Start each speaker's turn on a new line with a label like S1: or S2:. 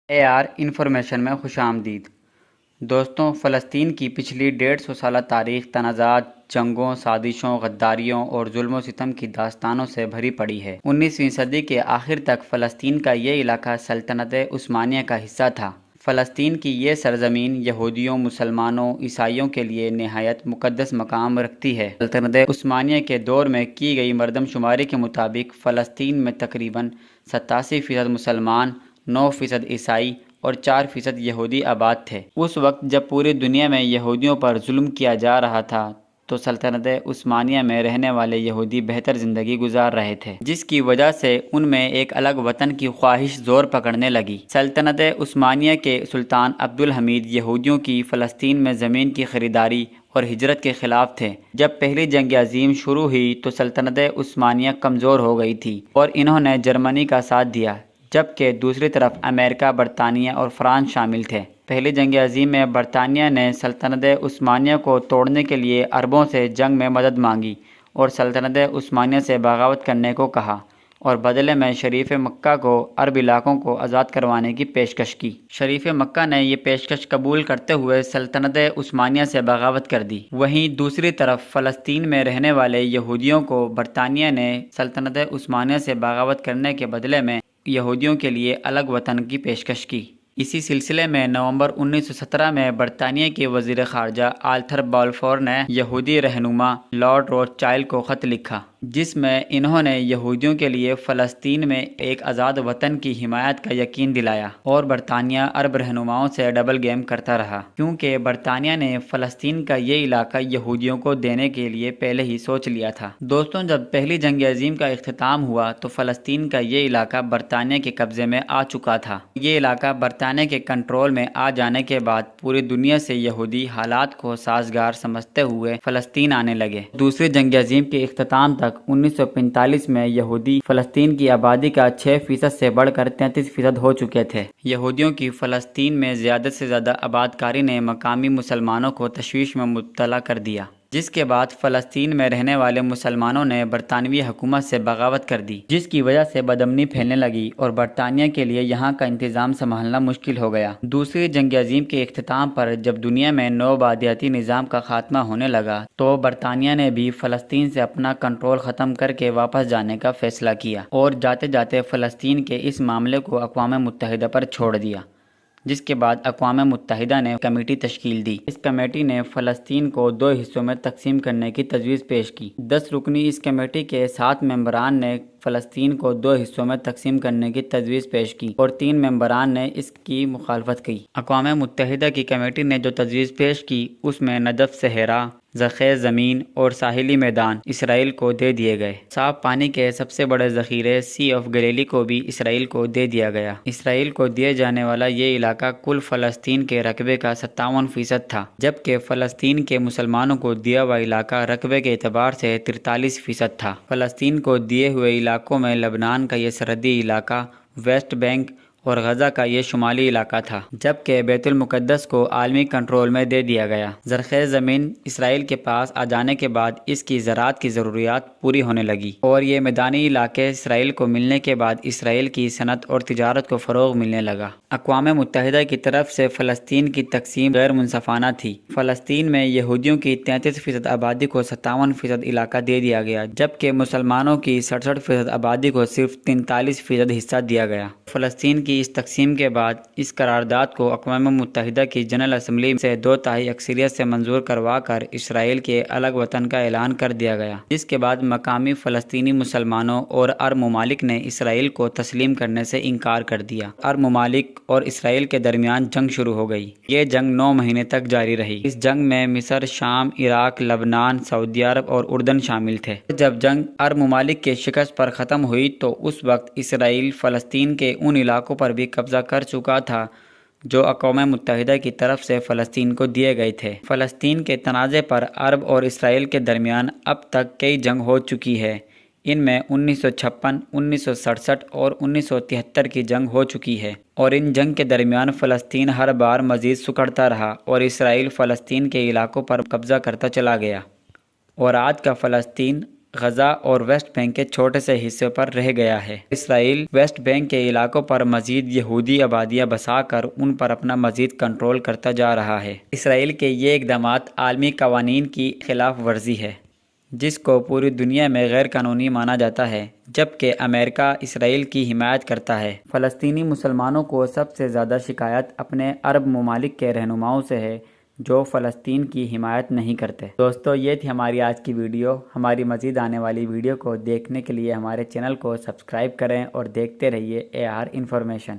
S1: Information میں خوش آمدید۔ دوستوں، فلسطین کی پچھلی 150 سالہ تاریخ تنازعات، جنگوں، سازشوں، غداریوں اور ظلم و ستم کی داستانوں سے بھری پڑی ہے۔ 19ویں صدی کے آخر تک فلسطین کا یہ علاقہ سلطنت عثمانیہ کا حصہ تھا۔ فلسطین کی یہ سرزمین یہودیوں، مسلمانوں، عیسائیوں کے لیے نہایت مقدس مقام رکھتی ہے۔ سلطنت عثمانیہ کے دور میں کی گئی مردم شماری کے مطابق فلسطین میں تقریباً 87% مسلمان، 9% عیسائی اور 4% یہودی آباد تھے۔ اس وقت جب پوری دنیا میں یہودیوں پر ظلم کیا جا رہا تھا تو سلطنت عثمانیہ میں رہنے والے یہودی بہتر زندگی گزار رہے تھے، جس کی وجہ سے ان میں ایک الگ وطن کی خواہش زور پکڑنے لگی۔ سلطنت عثمانیہ کے سلطان عبدالحمید یہودیوں کی فلسطین میں زمین کی خریداری اور ہجرت کے خلاف تھے۔ جب پہلی جنگ عظیم شروع ہوئی تو سلطنت عثمانیہ کمزور ہو گئی تھی اور انہوں نے جرمنی کا ساتھ دیا، جبکہ دوسری طرف امریکہ، برطانیہ اور فرانس شامل تھے۔ پہلی جنگ عظیم میں برطانیہ نے سلطنت عثمانیہ کو توڑنے کے لیے عربوں سے جنگ میں مدد مانگی اور سلطنت عثمانیہ سے بغاوت کرنے کو کہا اور بدلے میں شریف مکہ کو عرب علاقوں کو آزاد کروانے کی پیشکش کی۔ شریف مکہ نے یہ پیشکش قبول کرتے ہوئے سلطنت عثمانیہ سے بغاوت کر دی۔ وہیں دوسری طرف فلسطین میں رہنے والے یہودیوں کو برطانیہ نے سلطنت عثمانیہ سے بغاوت کرنے کے بدلے میں یہودیوں کے لیے الگ وطن کی پیشکش کی۔ اسی سلسلے میں نومبر 1917 میں برطانیہ کے وزیر خارجہ آرتھر بلفور نے یہودی رہنما لارڈ روتھ چائلڈ کو خط لکھا، جس میں انہوں نے یہودیوں کے لیے فلسطین میں ایک آزاد وطن کی حمایت کا یقین دلایا اور برطانیہ عرب رہنماؤں سے ڈبل گیم کرتا رہا، کیونکہ برطانیہ نے فلسطین کا یہ علاقہ یہودیوں کو دینے کے لیے پہلے ہی سوچ لیا تھا۔ دوستوں، جب پہلی جنگ عظیم کا اختتام ہوا تو فلسطین کا یہ علاقہ برطانیہ کے قبضے میں آ چکا تھا۔ یہ علاقہ برطانیہ کے کنٹرول میں آ جانے کے بعد پوری دنیا سے یہودی حالات کو سازگار سمجھتے ہوئے فلسطین آنے لگے۔ دوسری جنگ عظیم کے اختتام تک 1945 میں یہودی فلسطین کی آبادی کا 6% سے بڑھ کر 33% ہو چکے تھے۔ یہودیوں کی فلسطین میں زیادہ سے زیادہ آبادکاری نے مقامی مسلمانوں کو تشویش میں مبتلا کر دیا، جس کے بعد فلسطین میں رہنے والے مسلمانوں نے برطانوی حکومت سے بغاوت کر دی، جس کی وجہ سے بدامنی پھیلنے لگی اور برطانیہ کے لیے یہاں کا انتظام سنبھالنا مشکل ہو گیا۔ دوسری جنگ عظیم کے اختتام پر جب دنیا میں نوآبادیاتی نظام کا خاتمہ ہونے لگا تو برطانیہ نے بھی فلسطین سے اپنا کنٹرول ختم کر کے واپس جانے کا فیصلہ کیا اور جاتے جاتے فلسطین کے اس معاملے کو اقوام متحدہ پر چھوڑ دیا، جس کے بعد اقوام متحدہ نے کمیٹی تشکیل دی۔ اس کمیٹی نے فلسطین کو 2 حصوں میں تقسیم کرنے کی تجویز پیش کی۔ 10 رکنی اس کمیٹی کے 7 ممبران نے فلسطین کو 2 حصوں میں تقسیم کرنے کی تجویز پیش کی اور 3 ممبران نے اس کی مخالفت کی۔ اقوام متحدہ کی کمیٹی نے جو تجویز پیش کی اس میں نجف، صحرا، زرخیز زمین اور ساحلی میدان اسرائیل کو دے دیے گئے۔ صاف پانی کے سب سے بڑے ذخیرے سی آف گلیلی کو بھی اسرائیل کو دے دیا گیا۔ اسرائیل کو دیے جانے والا یہ علاقہ کل فلسطین کے رقبے کا 57% تھا، جبکہ فلسطین کے مسلمانوں کو دیا ہوا علاقہ رقبے کے اعتبار سے 43% تھا۔ فلسطین کو دیے ہوئے علاقوں میں لبنان کا یہ سرحدی علاقہ، ویسٹ بینک اور غزہ کا یہ شمالی علاقہ تھا، جبکہ بیت المقدس کو عالمی کنٹرول میں دے دیا گیا۔ زرخیز زمین اسرائیل کے پاس آ جانے کے بعد اس کی زراعت کی ضروریات پوری ہونے لگی اور یہ میدانی علاقے اسرائیل کو ملنے کے بعد اسرائیل کی صنعت اور تجارت کو فروغ ملنے لگا۔ اقوام متحدہ کی طرف سے فلسطین کی تقسیم غیر منصفانہ تھی۔ فلسطین میں یہودیوں کی 33% آبادی کو 57% علاقہ دے دیا گیا، جبکہ مسلمانوں کی 67% آبادی کو صرف 43% حصہ دیا گیا۔ فلسطین کی اس تقسیم کے بعد اس قرارداد کو اقوام متحدہ کی جنرل اسمبلی سے 2/3 اکثریت سے منظور کروا کر اسرائیل کے الگ وطن کا اعلان کر دیا گیا، جس کے بعد مقامی فلسطینی مسلمانوں اور عرب ممالک نے اسرائیل کو تسلیم کرنے سے انکار کر دیا۔ عرب ممالک اور اسرائیل کے درمیان جنگ شروع ہو گئی۔ یہ جنگ 9 مہینے تک جاری رہی۔ اس جنگ میں مصر، شام، عراق، لبنان، سعودی عرب اور اردن شامل تھے۔ جب جنگ عرب ممالک کے شکست پر ختم ہوئی تو اس وقت اسرائیل فلسطین کے ان علاقوں پر بھی قبضہ کر چکا تھا جو اقوام متحدہ کی طرف سے فلسطین کو دیے گئے تھے۔ فلسطین کے تنازع پر عرب اور اسرائیل کے درمیان اب تک کئی جنگ ہو چکی ہے۔ ان میں 1956، 1967 اور 1973 کی جنگ ہو چکی ہے اور ان جنگ کے درمیان فلسطین ہر بار مزید سکڑتا رہا اور اسرائیل فلسطین کے علاقوں پر قبضہ کرتا چلا گیا اور آج کا فلسطین غزہ اور ویسٹ بینک کے چھوٹے سے حصے پر رہ گیا ہے۔ اسرائیل ویسٹ بینک کے علاقوں پر مزید یہودی آبادیاں بسا کر ان پر اپنا مزید کنٹرول کرتا جا رہا ہے۔ اسرائیل کے یہ اقدامات عالمی قوانین کی خلاف ورزی ہے، جس کو پوری دنیا میں غیر قانونی مانا جاتا ہے، جبکہ امریکہ اسرائیل کی حمایت کرتا ہے۔ فلسطینی مسلمانوں کو سب سے زیادہ شکایت اپنے عرب ممالک کے رہنماؤں سے ہے جو فلسطین کی حمایت نہیں کرتے۔ دوستو، یہ تھی ہماری آج کی ویڈیو۔ ہماری مزید آنے والی ویڈیو کو دیکھنے کے لیے ہمارے چینل کو سبسکرائب کریں اور دیکھتے رہیے AR انفارمیشن۔